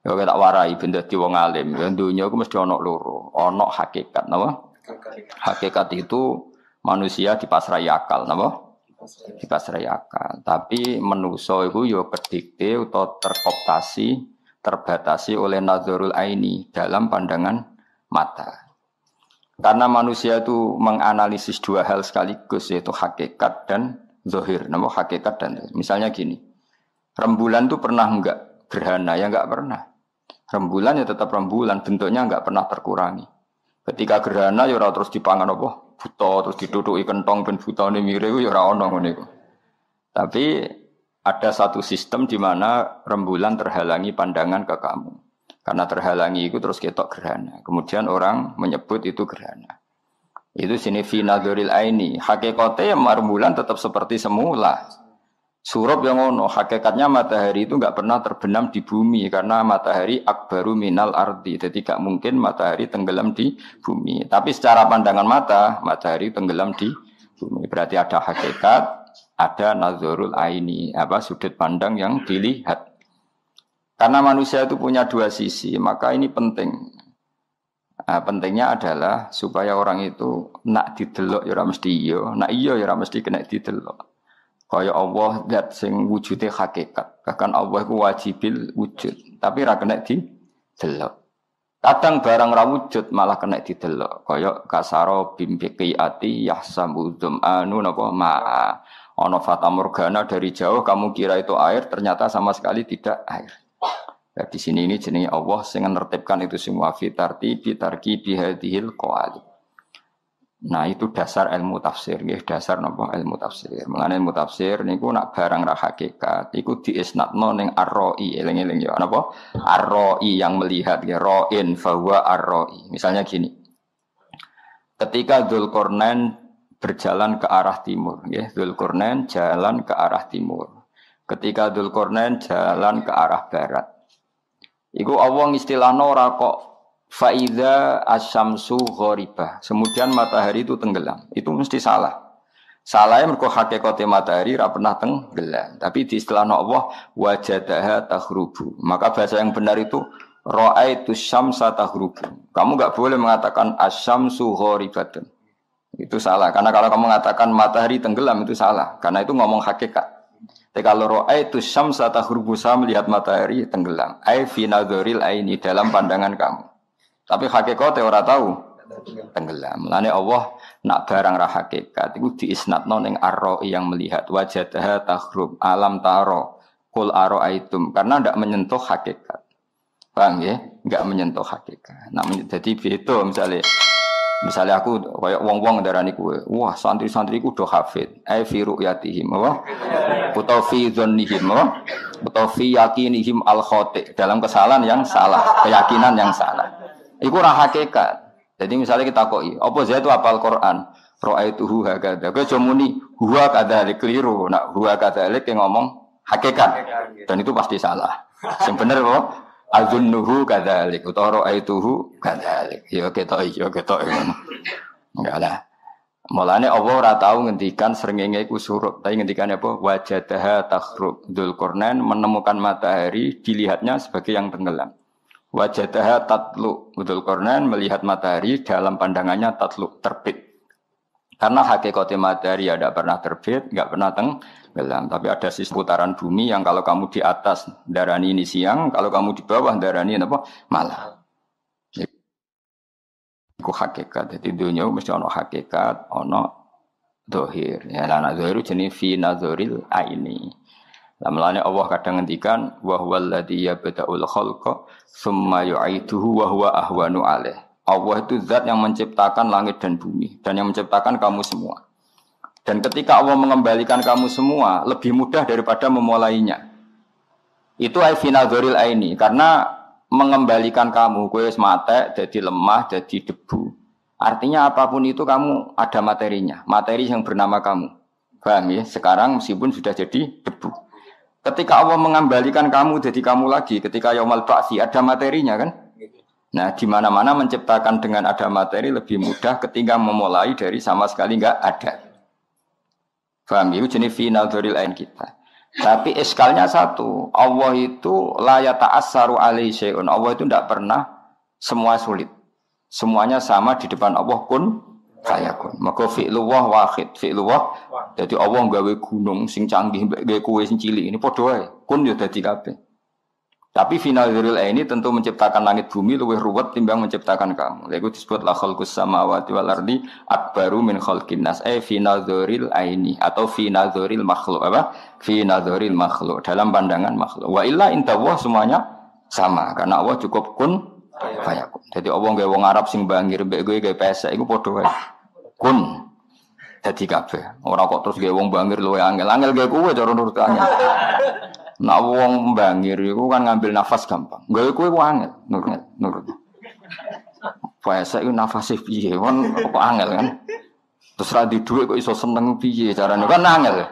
Ya tak warai ben dadi wong alim. Ya dunya iku mesti ana loro. Ana hakikat napa? Hakikat itu manusia dipasrai akal napa? Dipasrai akal. Tapi manusa iku ya kedikte utawa terkooptasi, terbatasi oleh nazarul aini dalam pandangan mata. Karena manusia itu menganalisis dua hal sekaligus yaitu hakikat dan zahir. Napa hakikat dan misalnya gini. Rembulan itu pernah enggak gerhana? Ya enggak pernah. Rembulan ya tetap rembulan, bentuknya enggak pernah terkurangi. Ketika gerhana ya ora terus dipangan apa? Buta terus ditutuki kentong ben butane mire ya ora ono ngene iku. Tapi ada satu sistem di mana rembulan terhalangi pandangan ke kamu. Karena terhalangi itu terus ketok gerhana. Kemudian orang menyebut itu gerhana. Itu sini fi nadhuril aini. Hakikatnya rembulan tetap seperti semula. Surup yang ono, hakikatnya matahari itu enggak pernah terbenam di bumi karena matahari akbaru minal ardi. Jadi tidak mungkin matahari tenggelam di bumi. Tapi secara pandangan mata, matahari tenggelam di bumi. Berarti ada hakikat, ada nazarul aini, sudut pandang yang dilihat. Karena manusia itu punya dua sisi, maka ini penting. Pentingnya adalah supaya orang itu nak didelok ya ora mesti iya, nak iya ya ora mesti kena didelok. Kaya Allah zat sing wujude hakikat. Bahkan Allah iku wajibil wujud, tapi ra kena didelok. Kadang barang ra wujud malah kena didelok. Kaya kasaro bimbiqiati yahsabu dzamanu napa ma'a. Ana fata morgana dari jauh kamu kira itu air, ternyata sama sekali tidak air. Ya, di sini ini jenenge Allah sing nertibkan itu semua fi tartibi tarkibi hadhil qawali. Nah itu dasar ilmu tafsir, nggih dasar napa ilmu tafsir. Mengenai ilmu tafsir niku nak barang ra hakikat, iku diisnadno ning ar-ra'i, eling-eling ya napa? Ar-ra'i yang melihat ya ra'in fahuwa ar-ra'i. Misalnya gini. Ketika Dzulqarnain berjalan ke arah timur, nggih, Dzulqarnain jalan ke arah timur. Ketika Dzulqarnain jalan ke arah barat. Iku Allah istilahno ora kok Faiza asyamsu ghoribah. Kemudian matahari itu tenggelam. Itu mesti salah. Salahnya mergo hakikate matahari ra pernah tenggelam. Tapi di istilah Allah wajadaha taghrubu. Maka bahasa yang benar itu ra'aitu syamsa taghrubu. Kamu enggak boleh mengatakan asyamsu ghoribatun. Itu salah. Karena kalau kamu mengatakan matahari tenggelam itu salah. Karena itu ngomong hakikat. Tapi kalau ra'aitu syamsa taghrubu, saya melihat matahari tenggelam. Ai fi nadhuril aini, dalam pandangan kamu. Tapi hakikate ora tahu tenggelam. Mulane Allah nak barang ra hakikat iku diisnadno ning ar-ra'i yang melihat wajadaha taghrub alam taro qul ara'aitum karena ndak menyentuh hakikat. Paham ya? Enggak menyentuh hakikat. Nah, jadi beda misalnya aku kayak wong-wong darani kowe, wah santri-santriku do hafid, ai fi ru'yatihim, apa? Utawa fi dzannihim, apa? Utawa fi yakinihim al-khati, dalam kesalahan yang salah, keyakinan yang salah. Iku ora hakikat. Jadi misalnya kita koi, apa Zaid itu hafal Quran, ra'aituhu hakadha. Kowe aja muni huwa kadzalik keliru. Nak huwa kadzalik yang ngomong hakikat. Dan itu pasti salah. Sing bener apa? Adzunnuhu kadzalik utawa ra'aituhu kadzalik. Ya ketok. Enggak lah. Mulane Allah ora tau ngendikan srengenge iku surup, tapi ngendikane apa? Wajadaha taghrub. Dzulqarnain menemukan matahari dilihatnya sebagai yang tenggelam. Wajadaha tatlu. Dzulqarnain melihat matahari dalam pandangannya tatlu, terbit. Karena hakikatnya matahari tidak pernah terbit, enggak pernah tenggelam. Tapi ada sisi putaran bumi yang kalau kamu di atas darani ini siang, kalau kamu di bawah darani apa? Malam. Itu hakikat. Jadi dunia mesti ono hakikat, ono dohir. Ya, anak dohir jenis fi nazaril aini. Lamlane Allah kadang ngendikan wa huwal ladzi yabda'ul khalqa tsumma yu'iduhu wa huwa ahwanu alaih. Allah itu zat yang menciptakan langit dan bumi dan yang menciptakan kamu semua. Dan ketika Allah mengembalikan kamu semua lebih mudah daripada memulainya. Itu ai finadzuril aini karena mengembalikan kamu kowe wis mate jadi lemah jadi debu. Artinya apapun itu kamu ada materinya, materi yang bernama kamu. Paham ya? Sekarang meskipun sudah jadi debu. Ketika Allah mengembalikan kamu jadi kamu lagi, ketika yaumul ba'tsi ada materinya kan? Nah, di mana-mana menciptakan dengan ada materi lebih mudah ketika memulai dari sama sekali enggak ada. Paham? Itu jenis fi nadhuril ain kita. Tapi iskalnya satu, Allah itu la yata'assaru alaihi syai'un. Allah itu tidak pernah semua sulit. Semuanya sama di depan Allah kun fayakun. Maka fi'lullah wahid, fi'lullah. Jadi Allah gawe gunung sing canggih gawe kowe sing cilik ini padha wae. Kun yo dadi kabeh. Tapi finadzuril ini tentu menciptakan langit bumi lebih ruwet timbang menciptakan kamu. Itu disebut la khalqus samawati wal ardi akbaru min khalqin nas. Finadzuril aini atau finadzuril makhluk apa? Finadzuril makhluk dalam pandangan makhluk. Wa illa indallah semuanya sama karena Allah cukup kun fayakun. Jadi Allah gawe wong Arab sing bangir mbek kowe gawe pesek iku padha wae. Kun dadi kabeh. Ora kok terus gawe wong bangir luwe angel. Angel gawe kowe cara nurutane. Nak wong bangir iku kan ngambil nafas gampang. Gawe kowe angel nurut. Pesek iku nafase piye? Kon kok angel kan. Terus ra di dhuwit kok iso seneng piye carane kan angel.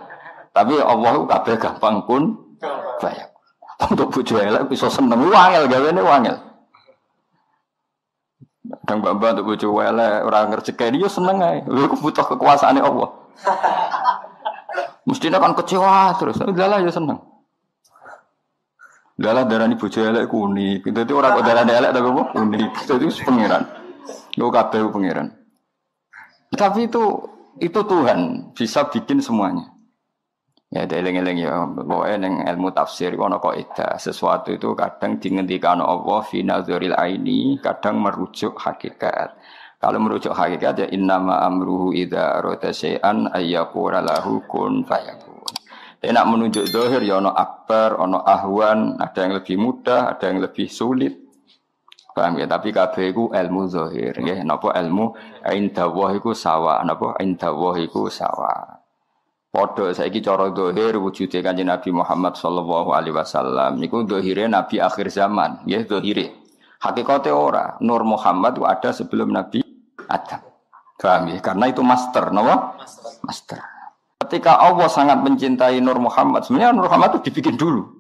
Tapi Allah kabeh gampang kun fayakun. Untuk bojo elek iso seneng angel gawene angel. Kadang mbak-mbak untuk bojo elek ora ngerjekeni yo seneng ae. Lha butuh kekuasaane Allah. Mestinya kan kecewa terus. Lah yo seneng. Dalah darani bojo elek ku unik. Dadi ora kok darani elek tapi apa? Unik. Dadi pangeran. Yo kabeh pangeran. Tapi itu Tuhan bisa bikin semuanya. Ya eling-eling ya, pokoke ning ilmu tafsir ana kaidah sesuatu itu kadang dingendikano Allah fi nazaril aini, kadang merujuk hakikat. Kalau merujuk hakikat ya innama amruhu idza arada syai'an ayyaqula lahu kun fayakun. Nak menunjuk zahir ya ana akbar, ana ahwan, ada yang lebih mudah, ada yang lebih sulit. Paham ya? Tapi kabeh iku ilmu zahir nggih. Napa ilmu indallah iku sawa, napa indallah iku sawa. Padha saiki cara zahir wujude Kanjeng Nabi Muhammad sallallahu alaihi wasallam niku zahire nabi akhir zaman, nggih zahire. Hakikate ora. Nur Muhammad itu ada sebelum Nabi Adam. Paham ya? Karena itu master, napa? Master. Ketika Allah sangat mencintai Nur Muhammad, sebenarnya Nur Muhammad itu dibikin dulu.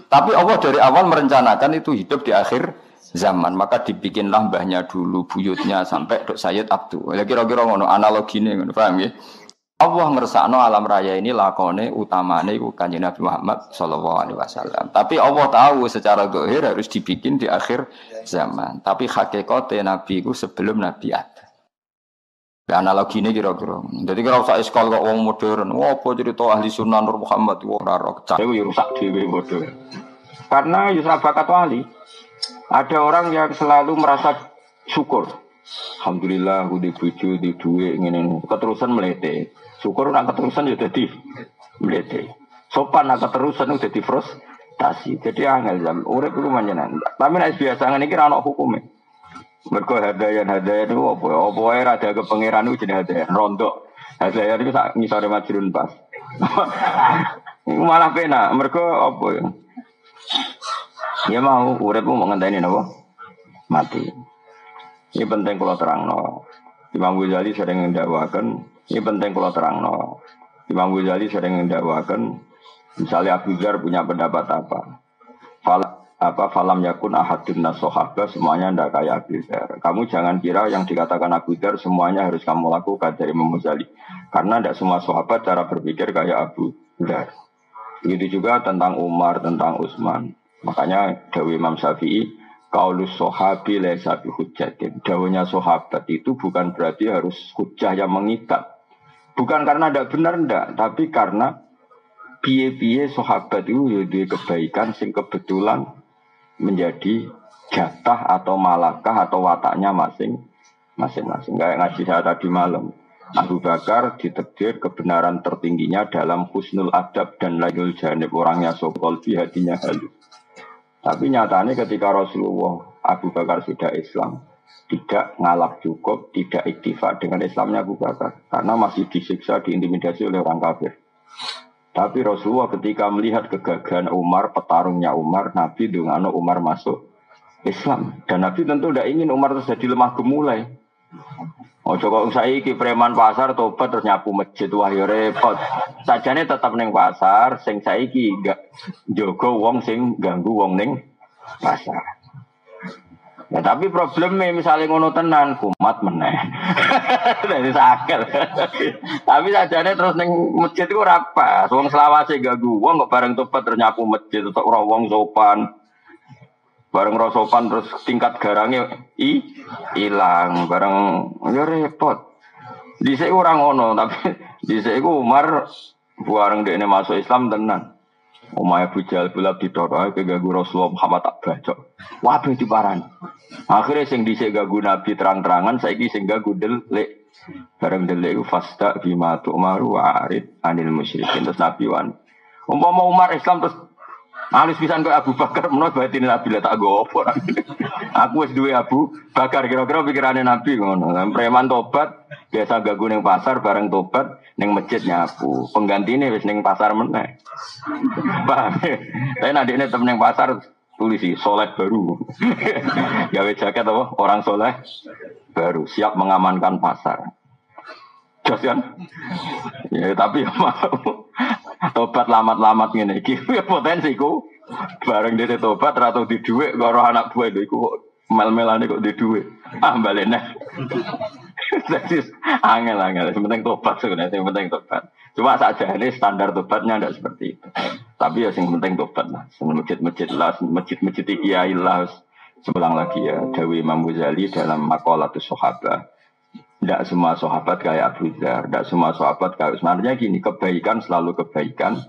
Tapi Allah dari awal merencanakan itu hidup di akhir zaman, maka dibikinlah mbahnya dulu, buyutnya sampai Dok Sayyid Abdul. Ya kira-kira ngono analogine ngono, paham ya? Allah ngersakno alam raya ini lakone utamane iku Kanjeng Nabi Muhammad sallallahu alaihi wasallam. Tapi Allah tahu secara zahir harus dibikin di akhir zaman. Tapi hakikate Nabi iku sebelum Nabi ada. Ya analogi ini kira-kira. Jadi kira usah iskal kok wong modern. Wah apa cerita ahli sunnah Nur Muhammad ora ora cah. Dewe rusak dhewe bodoh. Karena Yusra bakat wali. Ada orang yang selalu merasa syukur. Alhamdulillah udah bojo di duwe ngene keterusan melete. Syukur nak keterusan ya dadi melete. Sopan nak keterusan udah di frustasi. Jadi angel jam urip iku manjenan. Tapi nek biasa ngene iki ra ono hukume. Mergo hadayan-hadayan itu apa wae ra ada kepangeran itu jenenge hadayan rondo. Hadayan itu sak ngisore majrun pas. Malah penak mergo apa ya? Ya mau urip mau ngenteni napa? Mati. Ini penting kalau terangno. Imam Ghazali sering mendakwakan. Ini penting kalau terangno. Imam Ghazali sering mendakwakan. Misalnya Abu Dzar punya pendapat apa? Falam yakun ahadun nasohaba semuanya tidak kayak Abu Dzar. Kamu jangan kira yang dikatakan Abu Dzar semuanya harus kamu lakukan dari Imam Ghazali. Karena tidak semua sahabat cara berpikir kayak Abu Dzar. Begitu juga tentang Umar, tentang Utsman. Makanya Dawi Imam Syafi'i. Qaulus sahabi laisa bihujjatin. Dawuhnya sahabat itu bukan berarti harus hujjah yang mengikat. Bukan karena tidak benar ndak, tapi karena piye-piye sahabat itu ya duwe kebaikan sing kebetulan menjadi jatah atau malakah atau wataknya masing-masing. Kayak ngaji saya tadi malam. Abu Bakar ditakdir kebenaran tertingginya dalam husnul adab dan lailul janib, orangnya sokol hatinya halus. Tapi nyatanya ketika Rasulullah Abu Bakar sudah Islam, tidak ngalap cukup, tidak iktifak dengan Islamnya Abu Bakar. Karena masih disiksa, diintimidasi oleh orang kafir. Tapi Rasulullah ketika melihat kegagahan Umar, petarungnya Umar, Nabi dengan Umar masuk Islam. Dan Nabi tentu tidak ingin Umar terus jadi lemah gemulai. Oh coba saiki preman pasar tobat terus nyapu masjid wah ya repot. Sajane tetap ning pasar, sing saiki enggak njogo wong sing ganggu wong ning pasar. Ya tapi problemnya misalnya ngono tenan kumat meneh. Dari sakit. Tapi sajane terus ning masjid iku ora pas. Wong selawase ganggu wong kok bareng tobat terus nyapu masjid tok ora wong sopan. Bareng ora sopan terus tingkat garange ilang, bareng ya repot. Dhisik ora ngono, tapi dhisik iku Umar bareng dekne masuk Islam tenan. Omahe Abu Jahal bulak ditoro ke ganggu Rasulullah Muhammad tak bacok. Waduh diparani. Akhirnya sing dhisik ganggu Nabi terang-terangan saiki sing ganggu delik. Bareng delik iku fasta bima tu'maru wa arid anil musyrikin terus Nabi wan. Umpama Umar Islam terus alus pisan kok Abu Bakar menawa batine Nabi lah tak go opo. Aku wis duwe Abu Bakar kira-kira pikirane Nabi ngono. Preman tobat biasa ganggu ning pasar bareng tobat ning masjid nyapu. Penggantine wis ning pasar meneh. Paham. Tapi nadine temen ning pasar tulisi soleh baru. Gawe jaket apa? Orang soleh baru siap mengamankan pasar. Jos kan? Ya tapi tobat lamat-lamat ngene iki ya potensiku bareng dhewe tobat ra tau di dhuwit karo anak buah iku mel-melane kok di dhuwit. Ah balene. Jadi angel-angel, penting tobat sebenarnya, yang penting tobat. Cuma saja ini standar tobatnya tidak seperti itu. Tapi ya yang penting tobat lah. Masjid-masjid lah, masjid-masjid kiai lah. Sebelang lagi ya, Dawi Imam Ghazali dalam Maqalatus Sahabah. Tidak semua sahabat kayak Abu Dzar, tidak semua sahabat kayak sebenarnya gini, kebaikan selalu kebaikan.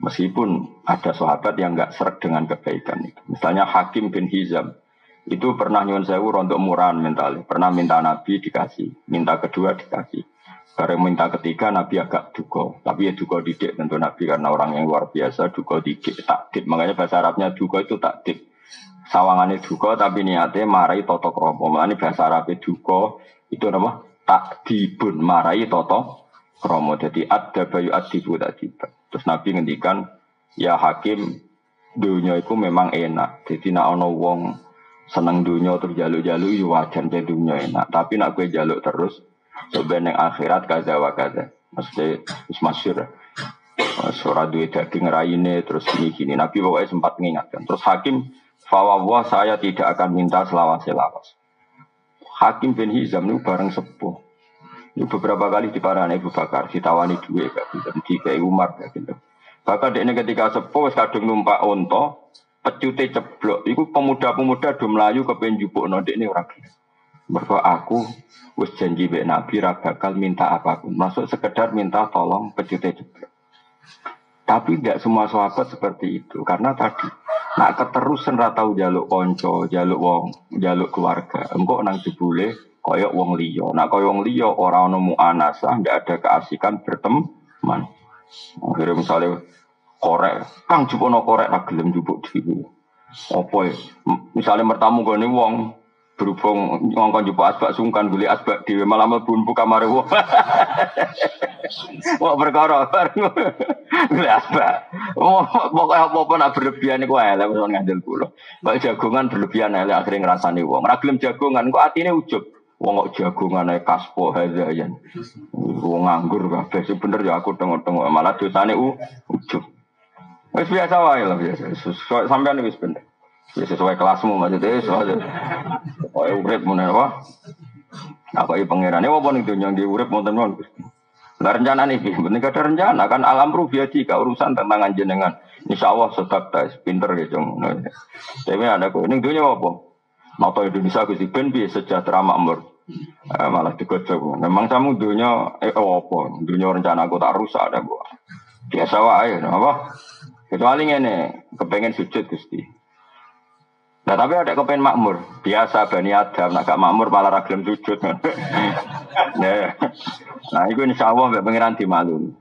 Meskipun ada sahabat yang nggak seret dengan kebaikan itu. Misalnya Hakim bin Hizam. Itu pernah nyuwun sewu untuk murahan mental, pernah minta Nabi dikasih, minta kedua dikasih, bareng minta ketiga Nabi agak duga, tapi ya duga didik tentu Nabi karena orang yang luar biasa duga didik takdib, makanya bahasa Arabnya duga itu takdib, sawangannya duga tapi niatnya marai toto kromo, makanya bahasa Arabnya duga itu nama takdibun marai toto kromo, jadi ada bayu adibu takdib. Terus Nabi ngendikan ya Hakim dunia itu memang enak, jadi nak ono wong seneng dunia terus jaluk-jaluk ya wajar ke dunia enak. Tapi nak gue jaluk terus sebenarnya akhirat kaza wa kaza. Maksudnya masyhur. Surah duit daging raine terus gini. Nabi pokoknya sempat mengingatkan. Terus Hakim fawwah saya tidak akan minta selawas-selawas. Hakim bin Hizam itu bareng sepuh. Ini beberapa kali diparani Abu Bakar ditawani duit kayak Umar gitu. Bahkan dia ketika sepuh kadung numpak onto pecute ceblok, itu pemuda-pemuda do melayu kepen jupukno ndekne ora gelem. Mergo aku wis janji mbek Nabi ra bakal minta apapun, masuk sekedar minta tolong pecute ceblok. Tapi tidak semua sahabat seperti itu, karena tadi nak keterusan ra tau njaluk kanca, njaluk wong, njaluk keluarga. Engko nang jebule koyok wong liya. Nak koyok wong liya ora ono muanasah, ndak ada keasikan berteman. Akhirnya misalnya korek, kang jupono korek tak gelem jupuk dhewe. Apa ya? Misalnya mertamu gone wong berhubung ngongkon jupuk asbak sungkan gule asbak dhewe malah mlebu kamare wong. Wong perkara bareng gule asbak. Pokoke apa-apa nak berlebihan iku elek wong ngandel kula. Mbak jagongan berlebihan elek akhire ngrasani wong. Ora gelem jagongan kok atine ujug. Wong kok jagongan ae kaspo hazayan. Wong nganggur kabeh bener ya aku tengok-tengok malah dosane ujug. Wis biasa wae lah biasa. Sampeyan wis bener. Wis sesuai kelasmu maksudnya soal. Oh urip meneh apa? Apa iki pangerane apa ning donya nggih urip wonten mon. Lah rencana niki, penting ada rencana kan alam rubiati ka urusan tentang jenengan. Insyaallah sedap ta pinter ya jong. Tapi ada kok ning donya apa? Nata Indonesia Gusti ben piye sejahtera makmur. Malah digojok. Memang kamu donya apa? Donya rencana aku tak rusak ada kok. Biasa wae apa? Kecuali ngene, kepengen sujud Gusti. Nah tapi ada kepengen makmur. Biasa Bani Adam, nak gak makmur malah ragilem sujud. Nah itu insyaallah mbak pangeran dimaklumi.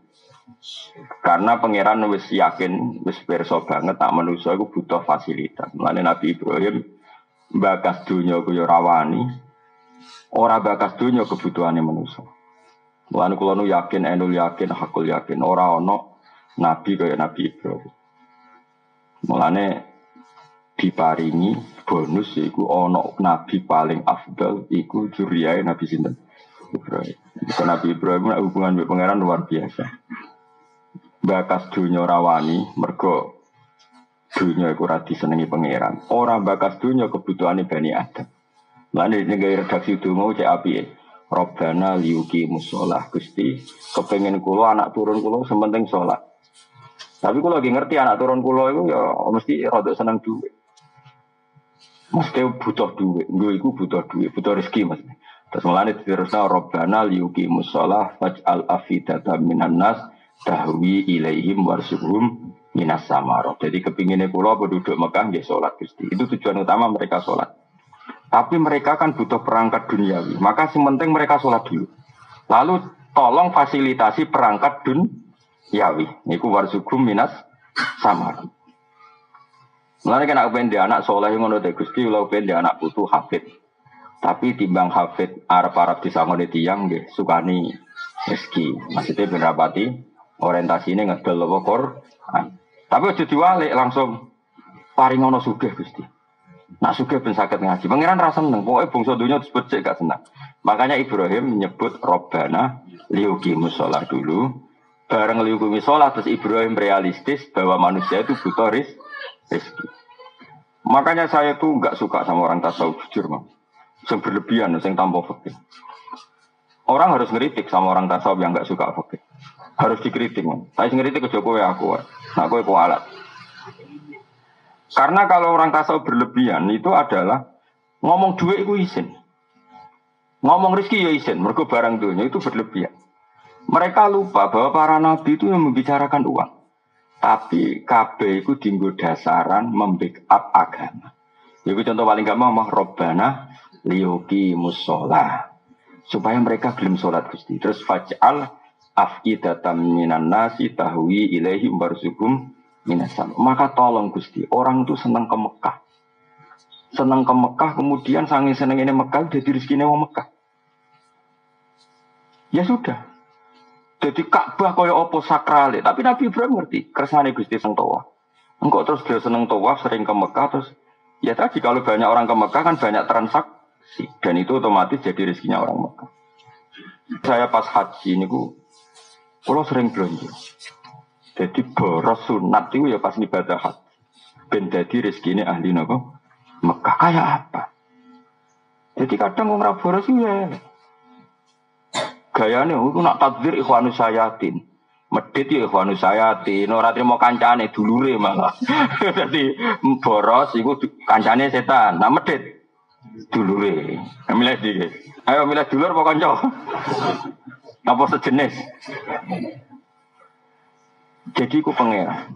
Karena pangeran wis yakin, wis pirsa banget tak manusia iku butuh fasilitas. Mulane Nabi Ibrahim bakas dunya ku yo rawani. Ora bakas dunya kebutuhane manusia. Mulane kula nu yakin, enul yakin, hakul yakin ora ana nabi kaya Nabi Ibrahim. Mulane diparingi bonus iku ana nabi paling afdal iku juriyae Nabi sinten Ibrahim. Iku Nabi Ibrahim hubungan mbek pangeran luar biasa. Bakas dunya rawani mergo dunya iku ora disenengi pangeran. Ora bakas dunya kebutuhane Bani Adam. Lan nek redaksi donga cek apike. Robbana liyuki musolah Gusti, kepengen kula anak turun kula sementing salat. Tapi kula lagi ngerti anak turun kula iku ya mesti rada seneng duit. Mesti butuh duit, iku butuh duit, butuh rezeki Mas. Terus mulane diterusna Robbana liyuki musolah faj'al afidatan minan nas tahwi ilaihim warsuhum minas samarah. Jadi kepingine kula penduduk Mekah nggih salat Gusti. Itu tujuan utama mereka salat. Tapi mereka kan butuh perangkat duniawi. Maka sementing mereka sholat dulu. Lalu tolong fasilitasi perangkat duniawi. Niku warzugum minas samar. Mulane kena kepen anak soleh ngono te Gusti, kula kepen anak putu hafid. Tapi timbang hafid arep-arep disangone tiyang nggih sukani rezeki. Maksudnya ben rapati orientasine ngedol apa Quran. Tapi aja diwalik langsung paringono sugih Gusti. Nak sugih ben saged ngaji. Pangeran ra seneng, pokoke bangsa donya disebut cek gak seneng. Makanya Ibrahim menyebut Robbana liyuqimus shalah dulu. Bareng liyuqimus shalah terus Ibrahim realistis bahwa manusia itu butuh rezeki. Makanya saya tuh enggak suka sama orang tasawuf jujur, Mas. Sing berlebihan, sing tanpa fikih. Orang harus ngeritik sama orang tasawuf yang enggak suka fikih. Harus dikritik, Mas. Saya ngeritik ke Jokowi aku. Nah, kowe kualat. Karena kalau orang tasawuf berlebihan itu adalah ngomong duit itu isin. Ngomong rezeki ya isin, mergo barang dunia itu berlebihan. Mereka lupa bahwa para nabi itu yang membicarakan uang. Tapi KB itu dienggo dasaran membackup agama. Itu contoh paling gampang mah Robbana liyuki musola. Supaya mereka gelem salat Gusti. Terus faj'al afidatan minan nasi tahwi ilaihi warzuqhum minasam. Maka tolong Gusti, orang itu senang ke Mekah. Senang ke Mekah, kemudian saking seneng ini Mekah, jadi rezekinya wong Mekah. Ya sudah. Jadi Ka'bah kaya apa sakrale, tapi Nabi Ibrahim ngerti, kersane Gusti sing tawaf. Engkau terus dia seneng tawaf, sering ke Mekah, terus ya tadi kalau banyak orang ke Mekah kan banyak transaksi, dan itu otomatis jadi rezekinya orang Mekah. Saya pas haji ini kalau sering belanja. Jadi boros sunat itu ya pas ibadah haji. Ben dadi rezekine ahli napa? Mekah kayak apa? Jadi kadang wong ra boros ya. Gayane itu nak takdir ikhwanus sayatin. Medit ya ikhwanus sayatin, ora trimo kancane dulure malah. Dadi boros iku kancane setan. Nah medit dulure. Milih iki. Ayo milih dulur apa kanca? Apa sejenis? Jadi ku pangeran.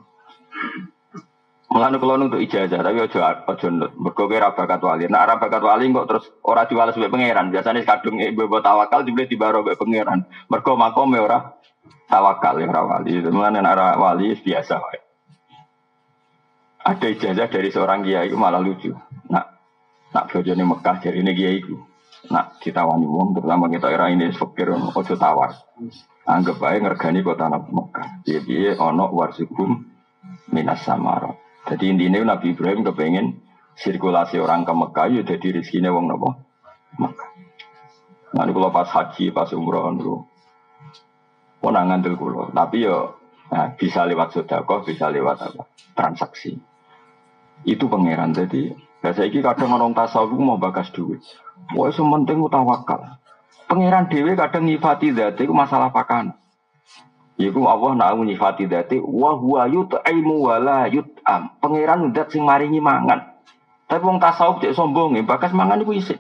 Mulane kula untuk ijazah tapi aja nut. Mergo ora bakat wali. Nek ora bakat wali kok terus ora diwales mbek pangeran. Biasane kadung ibu tawakal dibeli dibaro mbek pangeran. Mergo makome ora tawakal ora wali. Mulane nek ora wali biasa wae. Ada ijazah dari seorang kiai itu malah lucu. Nak bojone Mekah jarine kiai iku. Nak ditawani wong terutama kita era ini fakir ojo tawar. Anggap aja ngergani kota Mekah. Piye ono warzuqhum minas samarah. Jadi intinya Nabi Ibrahim kepengen sirkulasi orang ke Mekah ya jadi rezekinya wong napa? Mekah. Nanti kalau pas haji, pas umroh niku pun ngandel kula. Tapi yo bisa lewat sedekah, bisa lewat apa? Transaksi. Itu pangeran. Jadi saya iki kadang orang tasawuf mau bakas duit. Wah sementing tawakal. Pangeran dhewe kadang nyifati dzate iku masalah pakan. Iku Allah nak nyifati dzate wa huwa yut'imu wa la yut'am. Pangeran ndak sing maringi mangan. Tapi wong tasawuf cek sombong bakas mangan iku isih.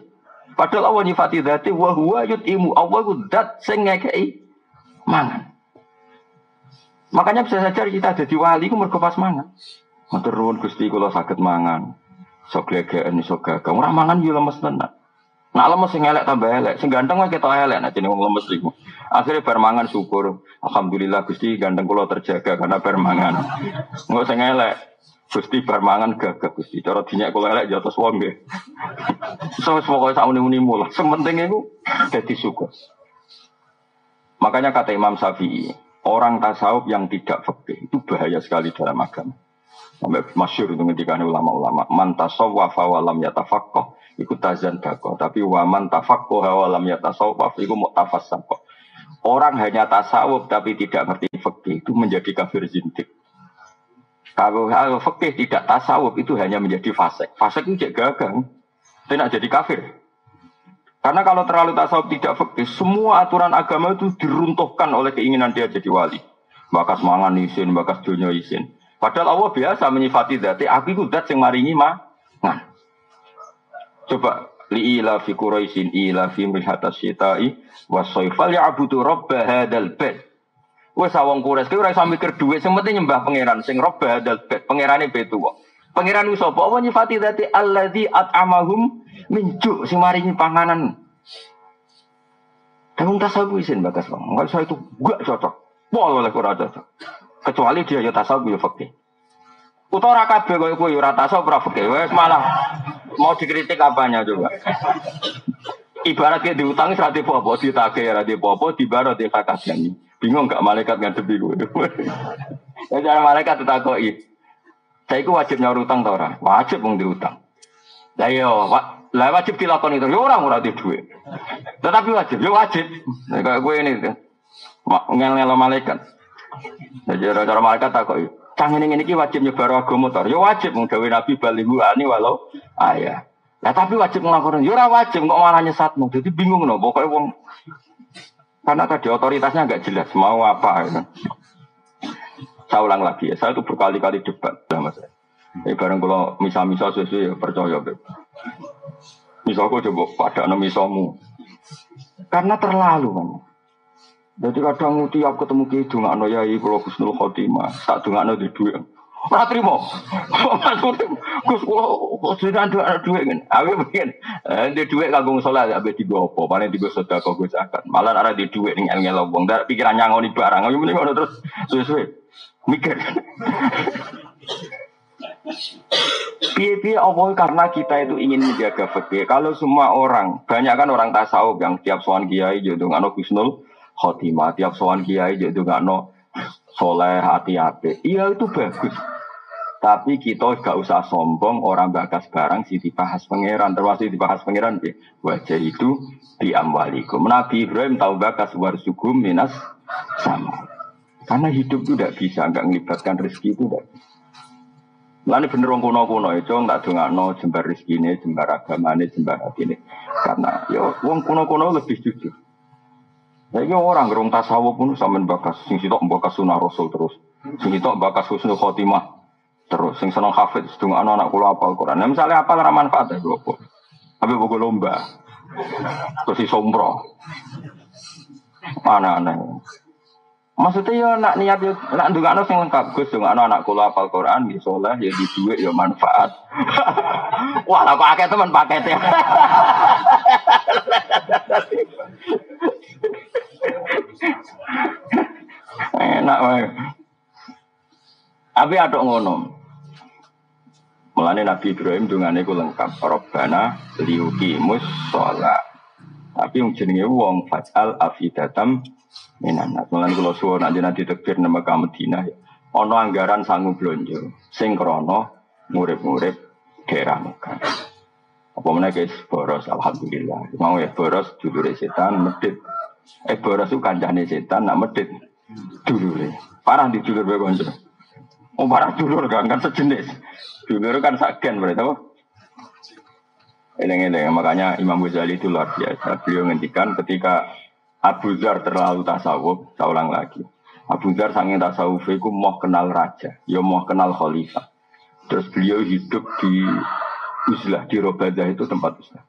Padahal Allah nyifati dzate wa huwa yut'imu. Allah ku zat sing ngekeki mangan. Makanya bisa saja kita jadi wali ku mergo pas mangan. Matur nuwun Gusti kula saged mangan. Sok glegeken iso gagah. Ora mangan yo lemes tenan. Nak lemes sing elek tambah elek, sing ganteng wae ketok elek nek jeneng wong lemes iku. Akhire bar mangan syukur. Alhamdulillah Gusti ganteng kula terjaga karena bar mangan. Engko sing elek Gusti bar mangan gagah Gusti. Cara dinyek kula elek ya terus wong nggih. Wis pokoke sak muni-munimu lah. Sementing iku dadi syukur. Makanya kata Imam Syafi'i, orang tasawuf yang tidak fikih itu bahaya sekali dalam agama. Sampai masyhur itu ngendikane ulama-ulama, man tasawwafa wa lam yatafaqqah iku tazan bako, tapi wa man tafaqqaha wa lam yatasawwaf iku mu'tafassaqah. Orang hanya tasawuf tapi tidak ngerti fikih itu menjadi kafir zindik. Kalau fikih tidak tasawuf itu hanya menjadi fasik. Fasik itu cek gagang. Tidak jadi kafir. Karena kalau terlalu tasawuf tidak fikih, semua aturan agama itu diruntuhkan oleh keinginan dia jadi wali. Bakas mangan isin, bakas dunya isin. Padahal Allah biasa menyifati dzati, aku iku zat sing maringi mangan. Coba li'ila fi Quraisyin ila fi mihatas syita'i was-sayfal ya'budu rabb hadzal bait. Wes wong Quraisy ki ora iso mikir dhuwit, sing penting nyembah pangeran sing rabb hadzal bait. Pangerane betu kok. Pangeran wis sapa? Allah nyifati dzati allazi at'amahum min ju' sing maringi panganan. Kamu tasawuf isin bakas bang. Enggak saya itu gak cocok. Pol oleh ora cocok. Kecuali dia ya tasawuf ya fikih. Utawa ora kabeh koyo ya ora tasawuf ora fikih. Wes malah mau dikritik apanya coba. Ibaratnya diutang serati popo, ditagih serati popo, dibarat di kakaknya. Bingung gak malaikat ngadepi gue. Ya cara malaikat ditakoi. Saya itu wajib nyaur utang tau ora? Wajib mung diutang. Lah yo, lah wajib dilakoni itu. Yo ora di duit. Tetapi wajib, yo wajib. Nah, kayak gue ini tuh. Ngel-ngelo malaikat. Jadi cara malaikat takoi. Cang ini wajib nyebar agama tor. Yo wajib mung dawuh Nabi balighu ani walau ayah. Lah tapi wajib nglakoni. Yo ora wajib kok malah nyesatmu. Jadi bingung no pokoke wong. Karena tadi otoritasnya enggak jelas mau apa gitu. Saya ulang lagi ya, saya itu berkali-kali debat sama saya. Bareng kalau misa-misa sesuai ya percaya. Misa aku coba pada misamu. Karena terlalu kan. Jadi kadang tiap ketemu ki dongakno yai kula Husnul Khotimah, tak dongakno di dhuwit. Ora trimo. Gus kula sedang dhuwit kan. Awe mungkin di dhuwit kanggo salat abe digo apa, paling digo sedekah Gus zakat. Malah ora di dhuwit ning ngel-ngel wong, ndak pikiran nyangoni barang. Yo mending ngono terus suwe-suwe. Mikir. Piye-piye Allah karena kita itu ingin menjaga fikih. Kalau semua orang, banyak kan orang tasawuf yang tiap sowan kiai yo ndongakno Husnul Khotimah, tiap sowan kiai yo ndongakno soleh hati apik. Iya itu bagus. Tapi kita gak usah sombong orang bakas barang si dibahas pangeran, termasuk dibahas pangeran piye. Wajah itu di amwalikum. Nabi Ibrahim tahu bakas warsugum minas sama. Karena hidup itu tidak bisa, enggak melibatkan rezeki itu tidak bisa. Lalu bener wong kuno-kuno itu enggak dongakno jembar rezeki ini, jembar agama ini, jembar hati ini. Karena ya wong kuno-kuno lebih jujur. Jadi orang gerung tasawuf pun sampean bakas, sing sitok bakas sunah rasul terus, sing sitok bakas husnul khotimah terus, sing seneng hafid dongakno anak kula hafal Quran. Nah, misalnya apa ora manfaat ya kok. Tapi bogo lomba. Terus isombro. Mana-ana. Maksudnya ya nak niat yo nak ndongakno sing lengkap Gus ndongakno anak kula hafal Quran ya saleh ya di dhuwit ya manfaat. Wah lah kok akeh teman pakete. Enak wae. Abi aduk ngono. Mulane Nabi Ibrahim dungane ku lengkap Rabbana liyuqimus shalah. Tapi yang jenenge wong fajal afidatam minanat. Mulane kula suwun nanti tekbir nang Mekah Madinah ya. Ana anggaran sangu blonjo sing krana ngurip-ngurip daerah Mekah. Apa meneh guys boros alhamdulillah. Mau ya boros dulure setan medhit. Boros ku kancane setan nak medhit dulure. Parah di dulur bae kanca. Oh parah dulur kan sejenis. Dulur kan sagen berarti apa? Eleng-eleng makanya Imam Ghazali itu luar biasa. Beliau ngendikan ketika Abu Dzar terlalu tasawuf, saya ulang lagi. Abu Dzar saking tasawuf itu mau kenal raja, ya mau kenal khalifah. Terus beliau hidup di uzlah, di Robadah itu tempat uzlah.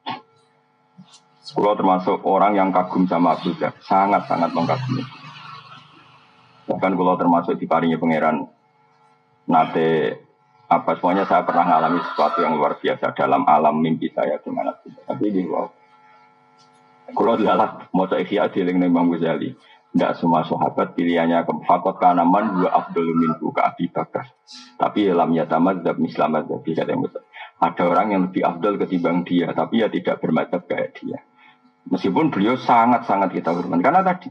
Kalau termasuk orang yang kagum sama Abu Dzar, sangat-sangat mengagumi. Bahkan kalau termasuk diparingi pangeran nate apa semuanya saya pernah mengalami sesuatu yang luar biasa dalam alam mimpi saya gimana. Tapi ini wow. Kalau adalah mau saya dieling Imam Ghazali, tidak semua sahabat pilihannya fakot kanaman dua Abdul minhu ke Abi Bakar. Tapi dalam yatamadzab mislamadzab ada orang yang lebih Abdul ketimbang dia, tapi ya tidak bermadzhab kayak dia. Meskipun beliau sangat-sangat kita hormat karena tadi,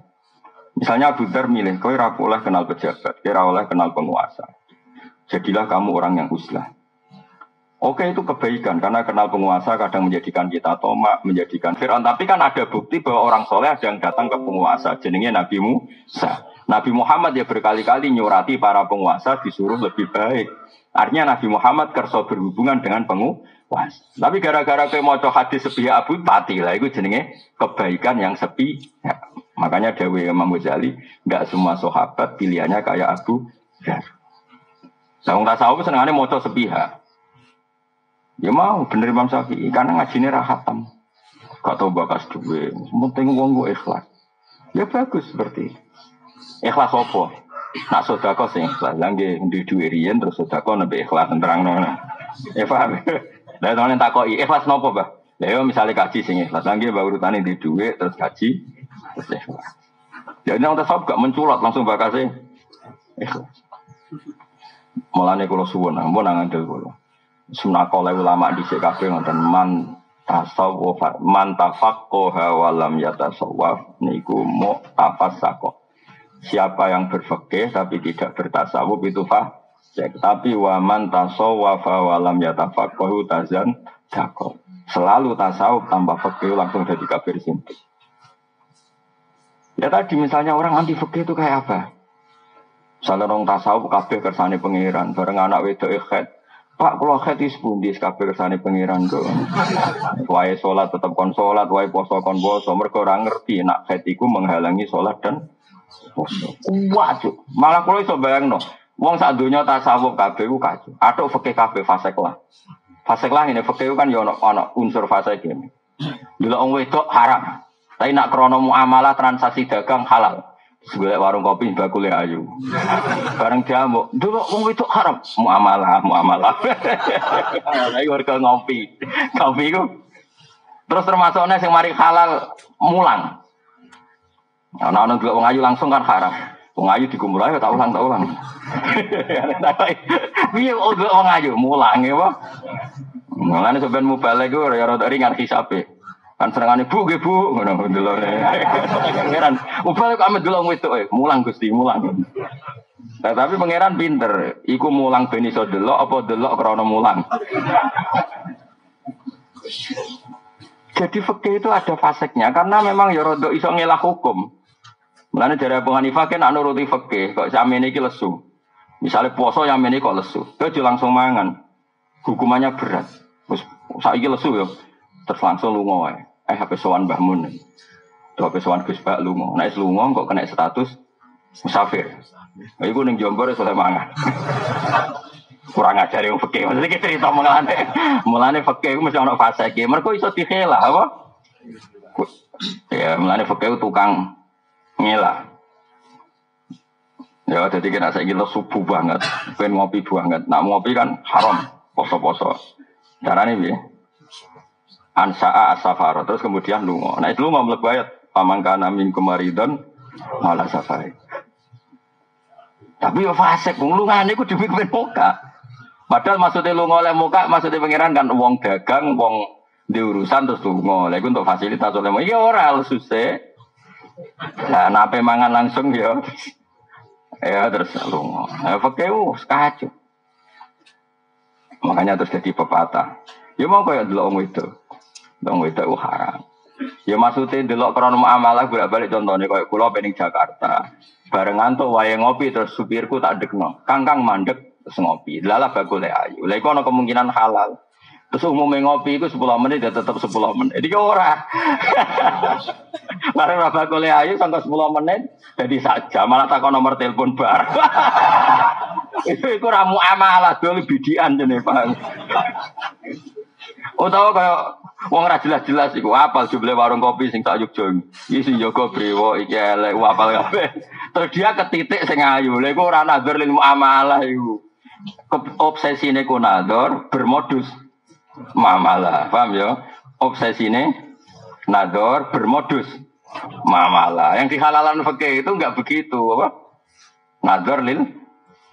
misalnya Abu Dzar milih, kau ora oleh kenal pejabat, kau ora oleh kenal penguasa. Jadilah kamu orang yang uzlah. Oke itu kebaikan karena kenal penguasa kadang menjadikan kita tomak, menjadikan Fir'aun. Tapi kan ada bukti bahwa orang soleh ada yang datang ke penguasa. Jenenge Nabi Musa. Nabi Muhammad ya berkali-kali nyurati para penguasa disuruh lebih baik. Artinya Nabi Muhammad kerso berhubungan dengan Wah, tapi gara-gara kowe maca hadis sepihak Abu Tati lah itu jenenge kebaikan yang sepihak. Makanya Dawe Imam Ghazali, enggak semua sahabat pilihannya kayak Abu Dzar. Wong tasawuf senengane maca sepihak. Ya mau bener Imam Syafi'i karena ngajine ra khatam. Gak tau bakas duwe, penting wong go ikhlas. Ya bagus seperti itu. Ikhlas apa? Nak sedekah sing ikhlas. Lah nggih ndi duwe riyen terus sedekah nembe ikhlas terangno. Ya paham. Lah tenan takoki ikhlas napa, Mbah? Lah yo misale kaji sing ikhlas. Lah nggih mbah urutane ndi duwe terus kaji terus ikhlas. Ya nang tasawuf gak menculot langsung bakase ikhlas. Mulane kula suwun, ampun nang ngandel kula. Sunakole ulama dhisik kabeh ngoten man tasawuf man tafaqqaha wa lam yatasawwaf niku mu'tafassaqah. Siapa yang berfikih tapi tidak bertasawuf itu fasik. Tapi wa man tasawwafa wa lam yatafaqqahu tazan daqo. Selalu tasawuf tanpa fikih langsung jadi kafir simpel. Ya tadi misalnya orang anti fikih itu kayak apa? Misalnya orang tasawuf kabeh kersane pangeran, bareng anak wedok khed. Pak kalau khed is pundi kabeh kersane pangeran kok. Wae salat tetep kon salat, wae poso kon poso. Mergo ora ngerti nek khed iku menghalangi salat dan poso. Waduh, malah kula iso bayangno. Wong sak donya tasawuf kabeh ku kacau. Atuk fikih kabeh fasik lah. Fasik lah ini fikih kan ya ana unsur fasik iki. Delok wong wedok haram. Tapi nak krono muamalah transaksi dagang halal. Golek warung kopi bakule ayu. Bareng diamuk, dulu wong wedok haram, muamalah. Lagi warga ngopi. Kopi iku. Terus termasuknya sing mari halal mulang. Ana-ana delok wong ayu langsung kan haram. Wong ayu dikumpul ae tak ulang. Piye delok wong ayu mulang ya, Pak. Mulane sampean mubalek iku ya rada ringan hisabe. Kan serangane bu nggih bu ngono delok. Pangeran, upale kok ame delok wedok mulang Gusti, mulang. Nah, tapi pangeran pinter, iku mulang ben iso delok apa delok krana mulang. Jadi fikih itu ada faseknya karena memang ya rada iso ngelah hukum. Mulane dari Abu Hanifah kan nuruti fikih kok samene iki lesu. Misale puasa yang ini kok lesu, dia langsung mangan. Hukumannya berat. Wis saiki lesu ya. Terus langsung lunga wae. HP sowan Mbah Mun. HP sowan Gus Bak lunga. Nek lunga kok kena status musafir. Iku ning Jombor iso mangan. Kurang ajar yang fikih. Maksudnya kita cerita mulane fikih iku mesti ana fase iki. Mergo iso dikhelah apa? Ya, mulane fikih tukang ngelah. Ya, jadi kena saiki subuh banget, ben ngopi banget. Nak ngopi kan haram, poso-poso. Carane piye? Ansa'a as-safar, terus kemudian lunga. Nah itu lunga mlebu ayat pamangkana min kemaridon malah safari. Tapi yo fasik wong lungane iku demi ben muka. Padahal maksudnya lunga oleh muka, maksudnya pangeran kan wong dagang, wong diurusan terus lunga. Lha iku untuk fasilitas oleh muka. Ya ora susah. Lah nape mangan langsung yo. Ya terus lunga. Nah fakeu kacau. Makanya terus jadi pepatah. Ya mau koyo delok wong itu. Dong itu haram. Ya maksudnya delok krono muamalah bolak-balik contohnya kayak kula pening Jakarta. Barengan tuh wae ngopi terus supirku tak dekno. Kangkang mandek terus ngopi. Lalah bakule ayu. Lha iku ana kemungkinan halal. Terus umumnya ngopi itu 10 menit ya tetap 10 menit. Jadi ora. Bareng bakule ayu sampai 10 menit jadi saja malah takon nomor telepon bar. Itu ra muamalah dol bidian jenenge, Pak. Utawa kayak wong ra jelas-jelas iku apal jumlah warung kopi sing tak Yogya. Iki sing jaga brewo iki elek apal kabeh. Terus dia ketitik sing ayu. Lha iku ora nazar lil muamalah iku. Obsesine ku nazar bermodus muamalah. Paham ya? Obsesine nazar bermodus muamalah. Yang dihalalan fikih itu enggak begitu, apa? Nazar lil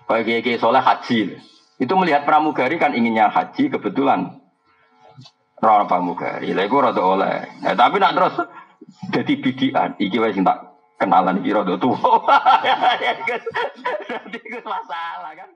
bagi soleh haji. Itu melihat pramugari kan inginnya haji kebetulan. Rana pramugari, lha iku rada oleh. Tapi nak terus dadi bidian, iki wis tak kenalan iki rada tuwa. Iku masalah kan?